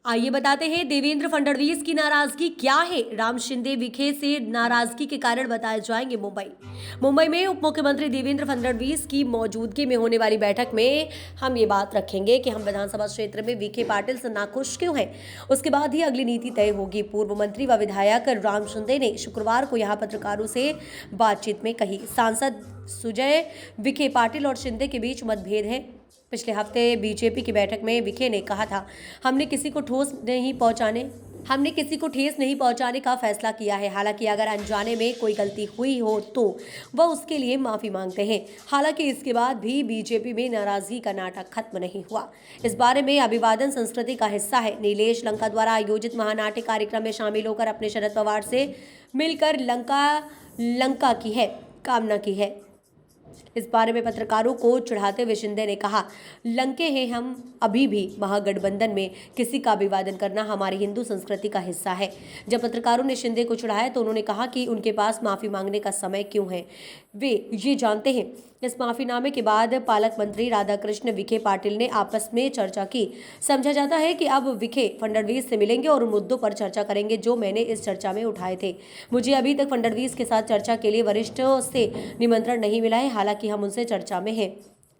आइए बताते हैं देवेंद्र फडणवीस की नाराजगी क्या है। राम शिंदे विखे से नाराजगी के कारण बताए जाएंगे। मुंबई में उप मुख्यमंत्री देवेंद्र फडणवीस की मौजूदगी में होने वाली बैठक में हम ये बात रखेंगे कि हम विधानसभा क्षेत्र में विखे पाटिल से नाखुश क्यों हैं। उसके बाद ही अगली नीति तय होगी। पूर्व मंत्री व विधायक राम शिंदे ने शुक्रवार को यहां पत्रकारों से बातचीत में कही। सांसद सुजय विखे पाटिल और शिंदे के बीच मतभेद है। पिछले हफ्ते बीजेपी की बैठक में विखे ने कहा था, हमने किसी को ठेस नहीं पहुंचाने का फैसला किया है। हालांकि अगर अनजाने में कोई गलती हुई हो तो वह उसके लिए माफी मांगते हैं। हालांकि इसके बाद भी बीजेपी में नाराजगी का नाटक खत्म नहीं हुआ। इस बारे में अभिवादन संस्कृति का हिस्सा है। नीलेश लंका द्वारा आयोजित महानाट्य कार्यक्रम में शामिल होकर अपने शरद पवार से मिलकर लंका की है कामना की है। इस बारे में पत्रकारों को चिढ़ाते हुए शिंदे ने कहा, लंके हैं हम अभी भी। महागठबंधन में किसी का अभिवादन करना हमारी हिंदू संस्कृति का हिस्सा है। जब पत्रकारों ने शिंदे को चिढ़ाया तो उन्होंने कहा कि उनके पास माफी मांगने का समय क्यों है, वे ये जानते हैं। इस माफीनामे के बाद पालक मंत्री राधाकृष्ण विखे पाटिल ने आपस में चर्चा की। समझा जाता है कि अब विखे फडणवीस से मिलेंगे और उन मुद्दों पर चर्चा करेंगे जो मैंने इस चर्चा में उठाए थे। मुझे अभी तक फडणवीस के साथ चर्चा के लिए वरिष्ठों से निमंत्रण नहीं मिला है। हालांकि हम उनसे चर्चा में हैं।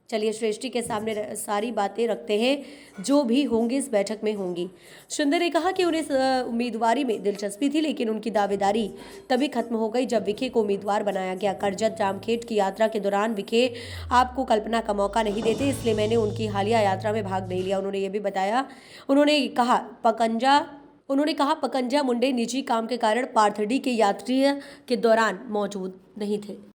चलिए श्रेष्ठी के सामने सारी बातें रखते हैं जो भी होंगी इस बैठक में होंगी। शिंदे ने कहा कि उन्हें उम्मीदवारी में दिलचस्पी थी, लेकिन उनकी दावेदारी तभी खत्म हो गई जब विखे को उम्मीदवार बनाया गया। करजत जामखेड़ की यात्रा के दौरान विखे आपको कल्पना का मौका नहीं देते, इसलिए मैंने उनकी हालिया यात्रा में भाग नहीं लिया। उन्होंने ये भी बताया, उन्होंने कहा पकंजा मुंडे निजी काम के कारण पाथर्डी के यात्रा के दौरान मौजूद नहीं थे।